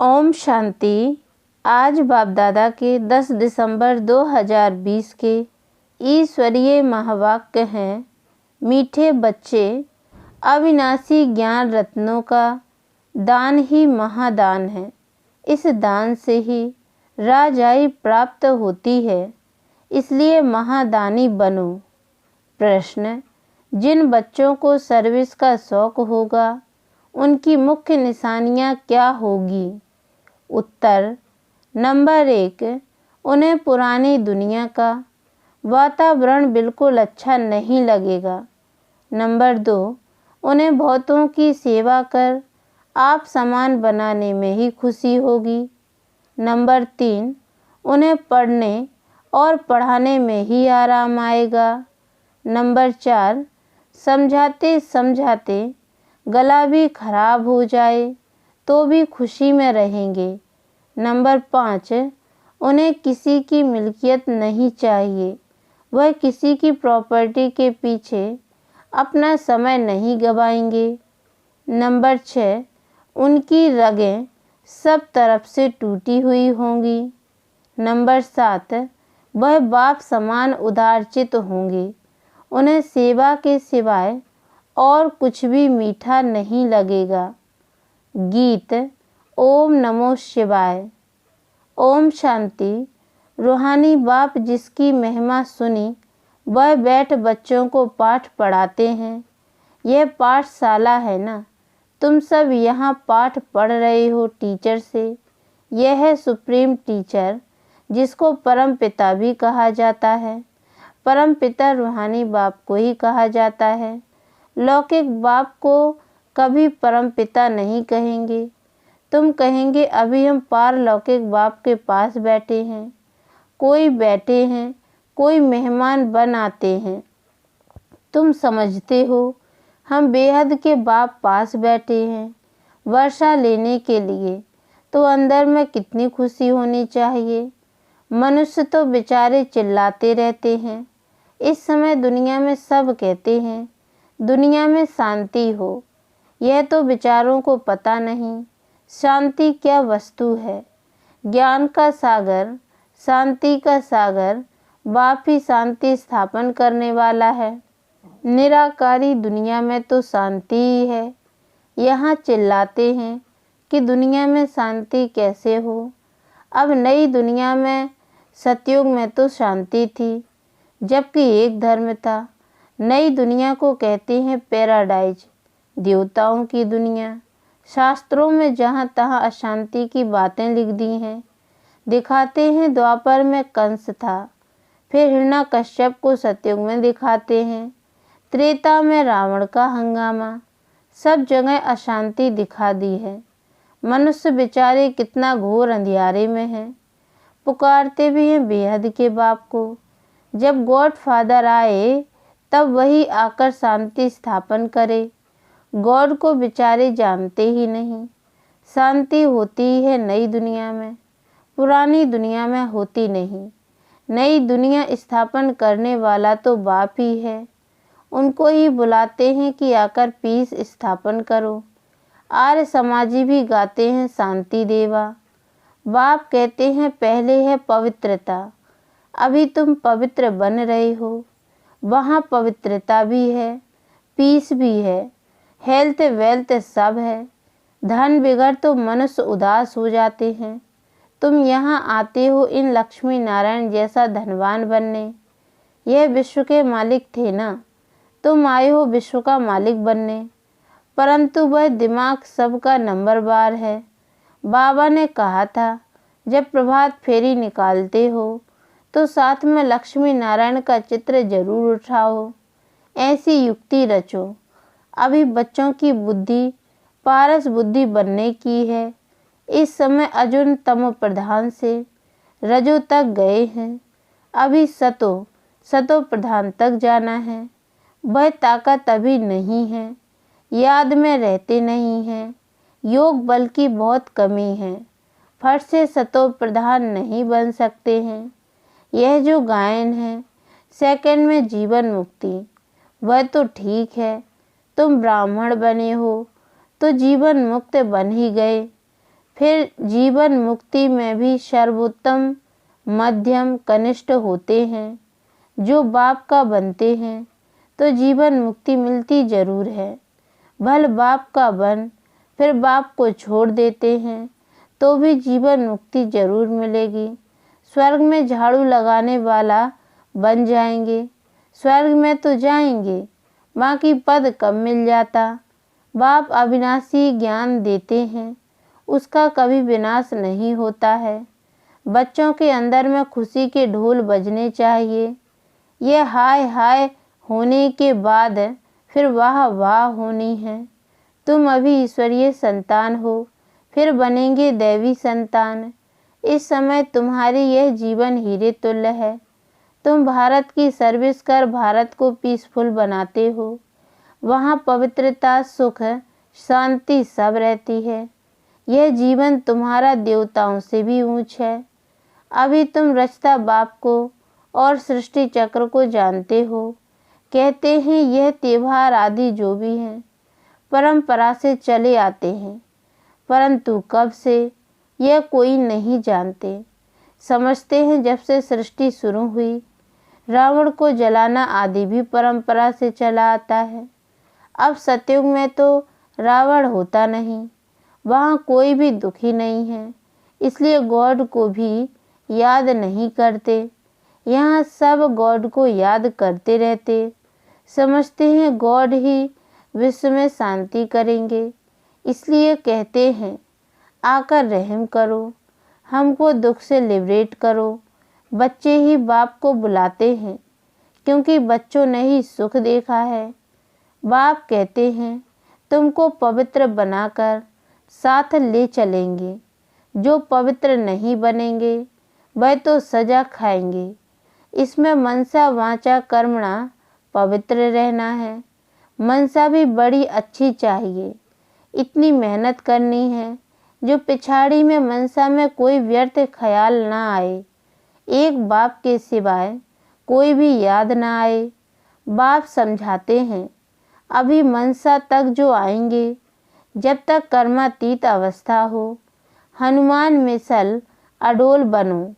ओम शांति। आज बाप दादा के 10 दिसंबर 2020 के ईश्वरीय महावाक्य हैं। मीठे बच्चे, अविनाशी ज्ञान रत्नों का दान ही महादान है। इस दान से ही राजाई प्राप्त होती है, इसलिए महादानी बनो। प्रश्न: जिन बच्चों को सर्विस का शौक होगा उनकी मुख्य निशानियां क्या होगी? उत्तर: नंबर 1, उन्हें पुरानी दुनिया का वातावरण बिल्कुल अच्छा नहीं लगेगा। नंबर 2, उन्हें बहुतों की सेवा कर आप समान बनाने में ही खुशी होगी। नंबर 3, उन्हें पढ़ने और पढ़ाने में ही आराम आएगा। नंबर 4, समझाते समझाते गला भी खराब हो जाए तो भी खुशी में रहेंगे। नंबर 5, उन्हें किसी की मिल्कियत नहीं चाहिए। वह किसी की प्रॉपर्टी के पीछे अपना समय नहीं गवाएंगे। नंबर 6, उनकी रगें सब तरफ से टूटी हुई होंगी। नंबर 7, वह बाप समान उदारचित होंगे। उन्हें सेवा के सिवाय और कुछ भी मीठा नहीं लगेगा। गीत ओम नमो शिवाय। ओम शांति। रूहानी बाप जिसकी महिमा सुनी वह बैठ बच्चों को पाठ पढ़ाते हैं। यह पाठशाला है ना, तुम सब यहाँ पाठ पढ़ रहे हो टीचर से। यह है सुप्रीम टीचर जिसको परम पिता भी कहा जाता है। परम पिता रूहानी बाप को ही कहा जाता है। लौकिक बाप को कभी परम पिता नहीं कहेंगे। तुम कहेंगे अभी हम पारलौकिक बाप के पास बैठे हैं। कोई बैठे हैं, कोई मेहमान बन आते हैं। तुम समझते हो हम बेहद के बाप पास बैठे हैं वर्षा लेने के लिए, तो अंदर में कितनी खुशी होनी चाहिए। मनुष्य तो बेचारे चिल्लाते रहते हैं। इस समय दुनिया में सब कहते हैं दुनिया में शांति हो। यह तो बेचारों को पता नहीं शांति क्या वस्तु है। ज्ञान का सागर, शांति का सागर बाप ही शांति स्थापन करने वाला है। निराकारी दुनिया में तो शांति ही है। यहाँ चिल्लाते हैं कि दुनिया में शांति कैसे हो। अब नई दुनिया में सतयुग में तो शांति थी, जबकि एक धर्म था। नई दुनिया को कहते हैं पैराडाइज, देवताओं की दुनिया। शास्त्रों में जहाँ तहाँ अशांति की बातें लिख दी हैं। दिखाते हैं द्वापर में कंस था, फिर हिरण्यकश्यप को सतयुग में दिखाते हैं। त्रेता में रावण का हंगामा। सब जगह अशांति दिखा दी है। मनुष्य बेचारे कितना घोर अंधियारे में हैं। पुकारते भी हैं बेहद के बाप को। जब गॉड फादर आए तब वही आकर शांति स्थापन करे। गॉड को बेचारे जानते ही नहीं। शांति होती है नई दुनिया में, पुरानी दुनिया में होती नहीं। नई दुनिया स्थापन करने वाला तो बाप ही है। उनको ही बुलाते हैं कि आकर पीस स्थापन करो। आर्य समाजी भी गाते हैं शांति देवा। बाप कहते हैं पहले है पवित्रता, अभी तुम पवित्र बन रहे हो। वहाँ पवित्रता भी है, पीस भी है, हेल्थ वेल्थ सब है। धन बिगड़ तो मनुष्य उदास हो जाते हैं। तुम यहाँ आते हो इन लक्ष्मी नारायण जैसा धनवान बनने। यह विश्व के मालिक थे ना, तुम आए हो विश्व का मालिक बनने। परंतु वह दिमाग सबका नंबर बार है। बाबा ने कहा था जब प्रभात फेरी निकालते हो तो साथ में लक्ष्मी नारायण का चित्र जरूर उठाओ। ऐसी युक्ति रचो। अभी बच्चों की बुद्धि पारस बुद्धि बनने की है। इस समय अजुन तमो प्रधान से रजो तक गए हैं। अभी सतो प्रधान तक जाना है। वह ताकत अभी नहीं है। याद में रहते नहीं हैं। योग बल की बहुत कमी है। फट से सतो प्रधान नहीं बन सकते हैं। यह जो गायन है सेकंड में जीवन मुक्ति, वह तो ठीक है। तुम ब्राह्मण बने हो तो जीवन मुक्त बन ही गए। फिर जीवन मुक्ति में भी सर्वोत्तम, मध्यम, कनिष्ठ होते हैं जो बाप का बनते हैं तो जीवन मुक्ति मिलती जरूर है। भल बाप का बन फिर बाप को छोड़ देते हैं तो भी जीवन मुक्ति जरूर मिलेगी। स्वर्ग में झाड़ू लगाने वाला बन जाएंगे, स्वर्ग में तो जाएंगे, बाकी पद कब मिल जाता। बाप अविनाशी ज्ञान देते हैं, उसका कभी विनाश नहीं होता है। बच्चों के अंदर में खुशी के ढोल बजने चाहिए। ये हाय हाय होने के बाद फिर वाह वाह होनी है। तुम अभी ईश्वरीय संतान हो, फिर बनेंगे दैवी संतान। इस समय तुम्हारी यह जीवन हीरे तुल्य है। तुम भारत की सर्विस कर भारत को पीसफुल बनाते हो। वहाँ पवित्रता, सुख, शांति सब रहती है। यह जीवन तुम्हारा देवताओं से भी ऊंच है। अभी तुम रचता बाप को और सृष्टि चक्र को जानते हो। कहते हैं यह त्योहार आदि जो भी हैं परंपरा से चले आते हैं, परंतु कब से यह कोई नहीं जानते। समझते हैं जब से सृष्टि शुरू हुई। रावण को जलाना आदि भी परंपरा से चला आता है। अब सतयुग में तो रावण होता नहीं, वहाँ कोई भी दुखी नहीं है, इसलिए गॉड को भी याद नहीं करते। यहाँ सब गॉड को याद करते रहते। समझते हैं गॉड ही विश्व में शांति करेंगे, इसलिए कहते हैं आकर रहम करो, हमको दुख से लिबरेट करो। बच्चे ही बाप को बुलाते हैं क्योंकि बच्चों ने ही सुख देखा है। बाप कहते हैं तुमको पवित्र बनाकर साथ ले चलेंगे। जो पवित्र नहीं बनेंगे वह तो सजा खाएंगे। इसमें मनसा वाचा कर्मणा पवित्र रहना है। मनसा भी बड़ी अच्छी चाहिए। इतनी मेहनत करनी है जो पिछाड़ी में मनसा में कोई व्यर्थ ख्याल ना आए, एक बाप के सिवाय कोई भी याद ना आए। बाप समझाते हैं अभी मनसा तक जो आएंगे, जब तक कर्मातीत अवस्था हो। हनुमान मिसल अडोल बनो,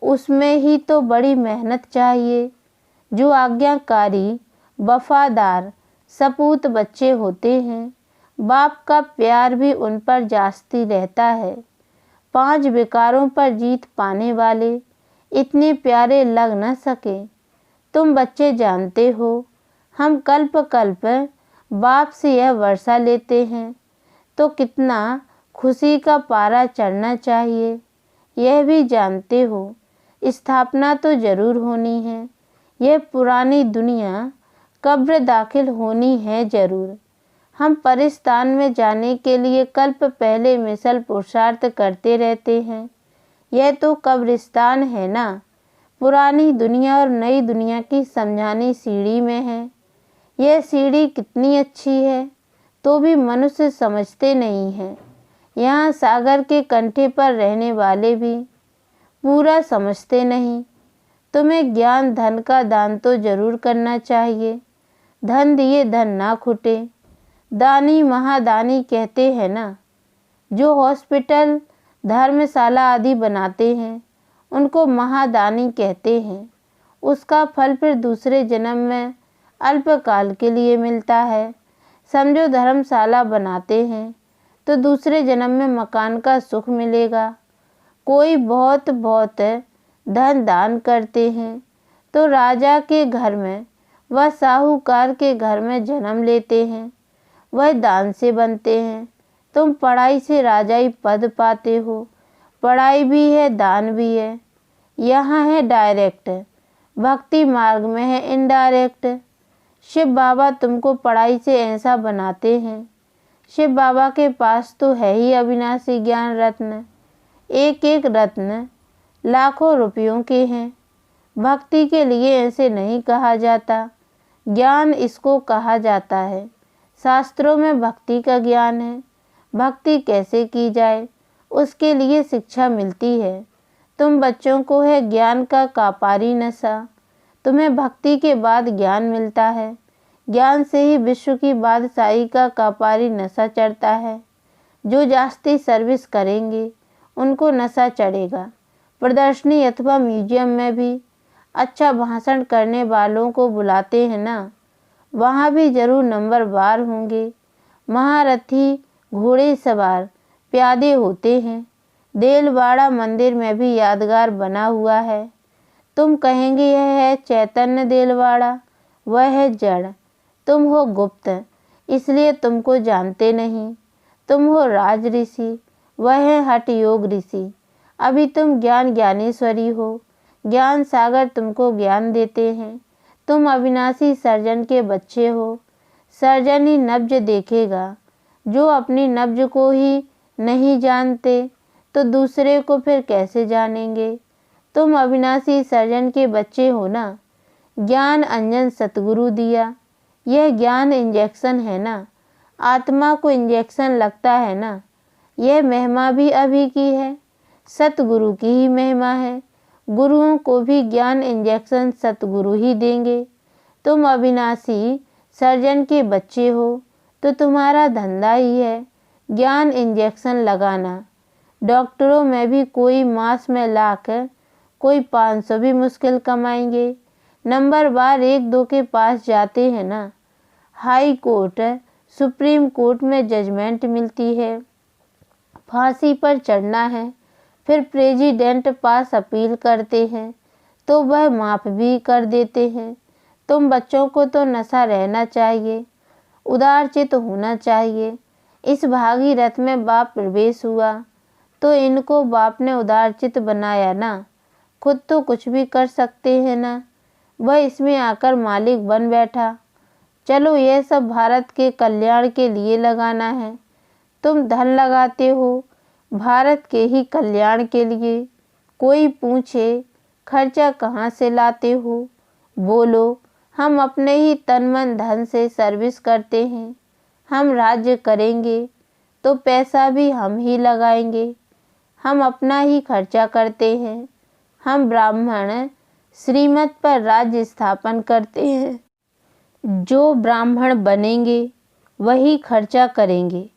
उसमें ही तो बड़ी मेहनत चाहिए। जो आज्ञाकारी, वफादार, सपूत बच्चे होते हैं, बाप का प्यार भी उन पर जास्ती रहता है। 5 विकारों पर जीत पाने वाले इतने प्यारे लग न सके। तुम बच्चे जानते हो हम कल्प कल्प बाप से यह वर्षा लेते हैं तो कितना खुशी का पारा चढ़ना चाहिए। यह भी जानते हो स्थापना तो जरूर होनी है। यह पुरानी दुनिया कब्र दाखिल होनी है जरूर। हम परिस्तान में जाने के लिए कल्प पहले मिसल पुरुषार्थ करते रहते हैं। यह तो कब्रिस्तान है ना। पुरानी दुनिया और नई दुनिया की समझानी सीढ़ी में है। यह सीढ़ी कितनी अच्छी है तो भी मनुष्य समझते नहीं हैं। यहाँ सागर के कंठे पर रहने वाले भी पूरा समझते नहीं। तुम्हें ज्ञान धन का दान तो जरूर करना चाहिए। धन दिए धन ना खुटे। दानी महादानी कहते हैं ना। जो हॉस्पिटल, धर्मशाला आदि बनाते हैं उनको महादानी कहते हैं। उसका फल फिर दूसरे जन्म में अल्पकाल के लिए मिलता है। समझो धर्मशाला बनाते हैं तो दूसरे जन्म में मकान का सुख मिलेगा। कोई बहुत बहुत धन दान करते हैं तो राजा के घर में व साहूकार के घर में जन्म लेते हैं, वह दान से बनते हैं। तुम पढ़ाई से राजाई पद पाते हो। पढ़ाई भी है, दान भी है। यहाँ है डायरेक्ट, भक्ति मार्ग में है इनडायरेक्ट। शिव बाबा तुमको पढ़ाई से ऐसा बनाते हैं। शिव बाबा के पास तो है ही अविनाशी ज्ञान रत्न। एक एक रत्न लाखों रुपयों के हैं। भक्ति के लिए ऐसे नहीं कहा जाता। ज्ञान इसको कहा जाता है। शास्त्रों में भक्ति का ज्ञान है। भक्ति कैसे की जाए उसके लिए शिक्षा मिलती है। तुम बच्चों को है ज्ञान का कापारी नशा। तुम्हें भक्ति के बाद ज्ञान मिलता है। ज्ञान से ही विश्व की बादशाही का कापारी नशा चढ़ता है। जो जास्ती सर्विस करेंगे उनको नशा चढ़ेगा। प्रदर्शनी अथवा म्यूजियम में भी अच्छा भाषण करने वालों को बुलाते हैं ना, वहाँ भी जरूर नंबरवार होंगे। महारथी, घोड़े सवार, प्यादे होते हैं। देलवाड़ा मंदिर में भी यादगार बना हुआ है। तुम कहेंगे यह है चैतन्य देलवाड़ा, वह है जड़। तुम हो गुप्त, इसलिए तुमको जानते नहीं। तुम हो राज ऋषि, वह है हठ योग ऋषि। अभी तुम ज्ञान ज्ञानेश्वरी हो, ज्ञान सागर तुमको ज्ञान देते हैं। तुम अविनाशी सर्जन के बच्चे हो। सर्जन ही नब्ज देखेगा। जो अपनी नब्ज को ही नहीं जानते तो दूसरे को फिर कैसे जानेंगे। तुम अविनाशी सर्जन के बच्चे हो ना। ज्ञान अंजन सतगुरु दिया, यह ज्ञान इंजेक्शन है ना। आत्मा को इंजेक्शन लगता है ना। यह महिमा भी अभी की है, सतगुरु की ही महिमा है। गुरुओं को भी ज्ञान इंजेक्शन सतगुरु ही देंगे। तुम अविनाशी सर्जन के बच्चे हो तो तुम्हारा धंधा ही है ज्ञान इंजेक्शन लगाना। डॉक्टरों में भी कोई मास में लाख, कोई 500 भी मुश्किल कमाएंगे। नंबरवार 1-2 के पास जाते हैं ना। हाई कोर्ट, सुप्रीम कोर्ट में जजमेंट मिलती है। फांसी पर चढ़ना है, फिर प्रेसिडेंट पास अपील करते हैं तो वह माफ़ भी कर देते हैं। तुम बच्चों को तो नशा रहना चाहिए, उदारचित होना चाहिए। इस भागीरथ में बाप प्रवेश हुआ तो इनको बाप ने उदारचित बनाया ना। खुद तो कुछ भी कर सकते हैं ना, वह इसमें आकर मालिक बन बैठा। चलो यह सब भारत के कल्याण के लिए लगाना है। तुम धन लगाते हो भारत के ही कल्याण के लिए। कोई पूछे खर्चा कहाँ से लाते हो, बोलो हम अपने ही तन मन धन से सर्विस करते हैं। हम राज्य करेंगे तो पैसा भी हम ही लगाएंगे। हम अपना ही खर्चा करते हैं। हम ब्राह्मण श्रीमत पर राज्य स्थापन करते हैं। जो ब्राह्मण बनेंगे वही खर्चा करेंगे।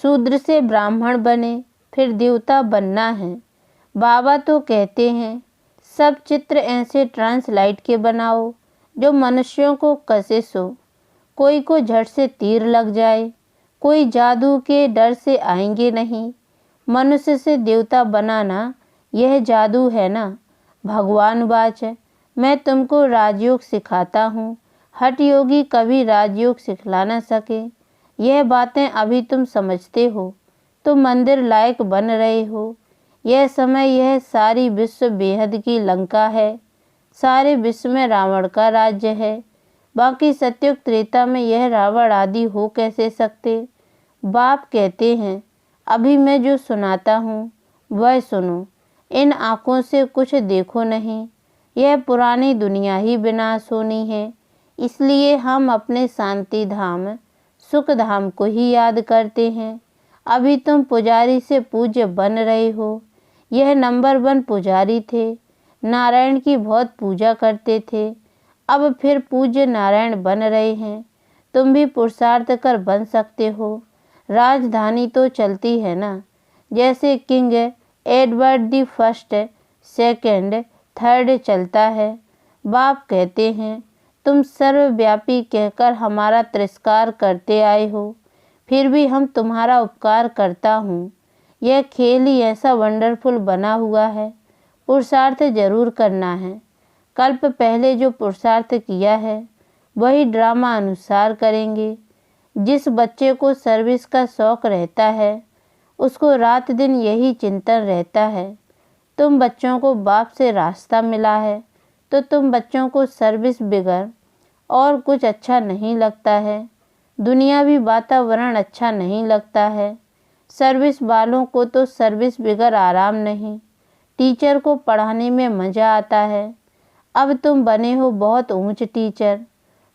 शूद्र से ब्राह्मण बने फिर देवता बनना है। बाबा तो कहते हैं सब चित्र ऐसे ट्रांसलाइट के बनाओ जो मनुष्यों को कसे सो। कोई को झट से तीर लग जाए, कोई जादू के डर से आएंगे नहीं। मनुष्य से देवता बनाना यह जादू है ना। भगवान वाच, मैं तुमको राजयोग सिखाता हूँ। हठ योगी कभी राजयोग सिखला न सके। यह बातें अभी तुम समझते हो तो मंदिर लायक बन रहे हो। यह समय यह सारी विश्व बेहद की लंका है। सारे विश्व में रावण का राज्य है। बाकी सत्युग त्रेता में यह रावण आदि हो कैसे सकते। बाप कहते हैं अभी मैं जो सुनाता हूँ वह सुनो। इन आँखों से कुछ देखो नहीं। यह पुरानी दुनिया ही विनाश होनी है। इसलिए हम अपने शांति धाम सुख धाम को ही याद करते हैं। अभी तुम पुजारी से पूज्य बन रहे हो। यह नंबर 1 पुजारी थे, नारायण की बहुत पूजा करते थे। अब फिर पूज्य नारायण बन रहे हैं। तुम भी पुरुषार्थ कर बन सकते हो। राजधानी तो चलती है ना। जैसे king Edward the first, second, third चलता है। बाप कहते हैं तुम सर्वव्यापी कहकर हमारा तिरस्कार करते आए हो, फिर भी हम तुम्हारा उपकार करता हूँ। यह खेल ही ऐसा वंडरफुल बना हुआ है। पुरुषार्थ जरूर करना है। कल्प पहले जो पुरुषार्थ किया है वही ड्रामा अनुसार करेंगे। जिस बच्चे को सर्विस का शौक रहता है उसको रात दिन यही चिंतन रहता है। तुम बच्चों को बाप से रास्ता मिला है तो तुम बच्चों को सर्विस बिगर और कुछ अच्छा नहीं लगता है। दुनियावी वातावरण अच्छा नहीं लगता है। सर्विस वालों को तो सर्विस बिगर आराम नहीं। टीचर को पढ़ाने में मज़ा आता है। अब तुम बने हो बहुत ऊंच टीचर।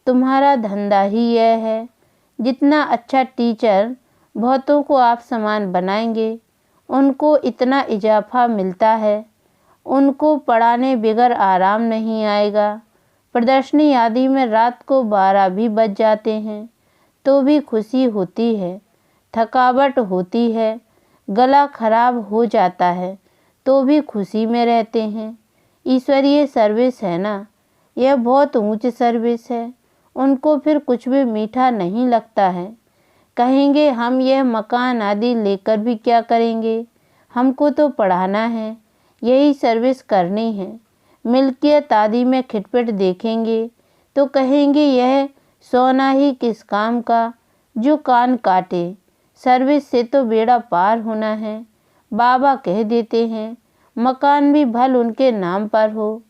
तुम्हारा धंधा ही यह है। जितना अच्छा टीचर बहुतों को आप समान बनाएंगे उनको इतना इजाफा मिलता है। उनको पढ़ाने बिगर आराम नहीं आएगा। प्रदर्शनी आदि में रात को 12 भी बज जाते हैं तो भी खुशी होती है। थकावट होती है, गला खराब हो जाता है, तो भी खुशी में रहते हैं। ईश्वरीय सर्विस है ना, यह बहुत ऊंच सर्विस है। उनको फिर कुछ भी मीठा नहीं लगता है। कहेंगे हम यह मकान आदि लेकर भी क्या करेंगे, हमको तो पढ़ाना है, यही सर्विस करनी है। मिल्कियत आदि में खिटपिट देखेंगे तो कहेंगे यह सोना ही किस काम का, जो कान काटे। सर्विस से तो बेड़ा पार होना है। बाबा कह देते हैं मकान भी भल उनके नाम पर हो,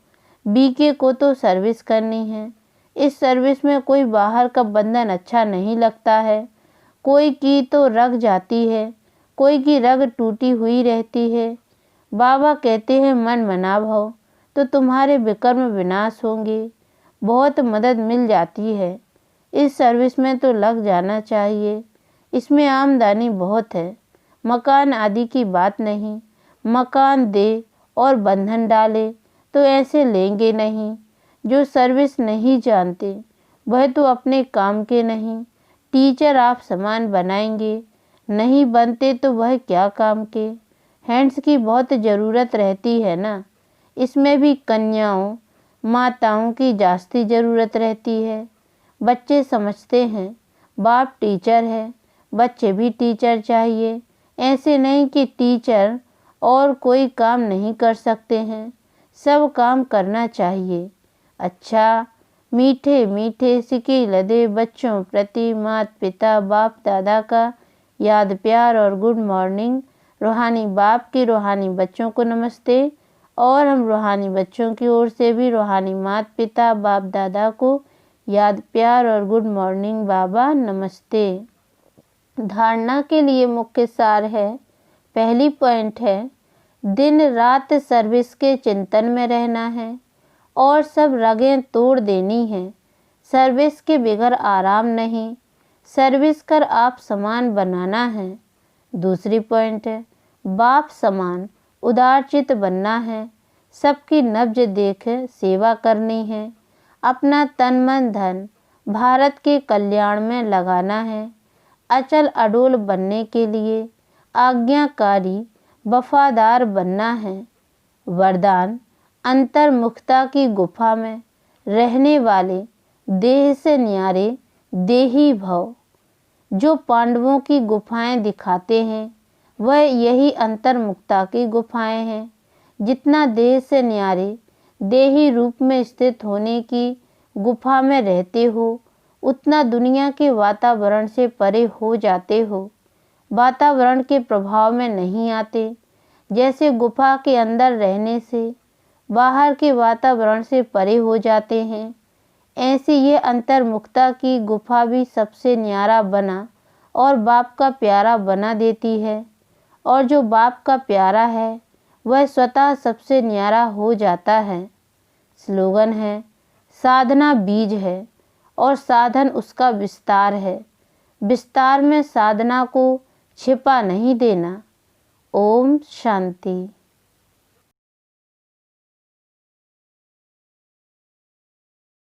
बीके को तो सर्विस करनी है। इस सर्विस में कोई बाहर का बंधन अच्छा नहीं लगता है। कोई की तो रग जाती है, कोई की रग टूटी हुई रहती है। बाबा कहते हैं मन मना भव तो तुम्हारे विकर्म विनाश होंगे। बहुत मदद मिल जाती है। इस सर्विस में तो लग जाना चाहिए। इसमें आमदनी बहुत है। मकान आदि की बात नहीं। मकान दे और बंधन डाले तो ऐसे लेंगे नहीं। जो सर्विस नहीं जानते वह तो अपने काम के नहीं। टीचर आप समान बनाएंगे, नहीं बनते तो वह क्या काम के। हैंड्स की बहुत ज़रूरत रहती है ना। इसमें भी कन्याओं माताओं की जास्ती ज़रूरत रहती है। बच्चे समझते हैं बाप टीचर है, बच्चे भी टीचर चाहिए। ऐसे नहीं कि टीचर और कोई काम नहीं कर सकते हैं, सब काम करना चाहिए। अच्छा, मीठे मीठे सिके लदे बच्चों प्रति माता पिता बाप दादा का याद प्यार और गुड मॉर्निंग। रूहानी बाप के रूहानी बच्चों को नमस्ते। और हम रूहानी बच्चों की ओर से भी रूहानी माता पिता बाप दादा को याद प्यार और गुड मॉर्निंग बाबा नमस्ते। धारणा के लिए मुख्य सार है। पहली पॉइंट है दिन रात सर्विस के चिंतन में रहना है और सब रगें तोड़ देनी है। सर्विस के बगैर आराम नहीं, सर्विस कर आप समान बनाना है। दूसरी पॉइंट है बाप समान उदारचित बनना है। सबकी नब्ज देख सेवा करनी है। अपना तन मन धन भारत के कल्याण में लगाना है। अचल अडोल बनने के लिए आज्ञाकारी वफादार बनना है। वरदान अंतर्मुखता की गुफा में रहने वाले देह से न्यारे देही भव। जो पांडवों की गुफाएं दिखाते हैं वह यही अंतर्मुखता की गुफाएं हैं। जितना देह से न्यारे देही रूप में स्थित होने की गुफा में रहते हो, उतना दुनिया के वातावरण से परे हो जाते हो। वातावरण के प्रभाव में नहीं आते। जैसे गुफा के अंदर रहने से बाहर के वातावरण से परे हो जाते हैं, ऐसे ये अंतर्मुखता की गुफा भी सबसे न्यारा बना और बाप का प्यारा बना देती है। और जो बाप का प्यारा है वह स्वतः सबसे न्यारा हो जाता है। स्लोगन है साधना बीज है और साधन उसका विस्तार है। विस्तार में साधना को छिपा नहीं देना। ओम शांति।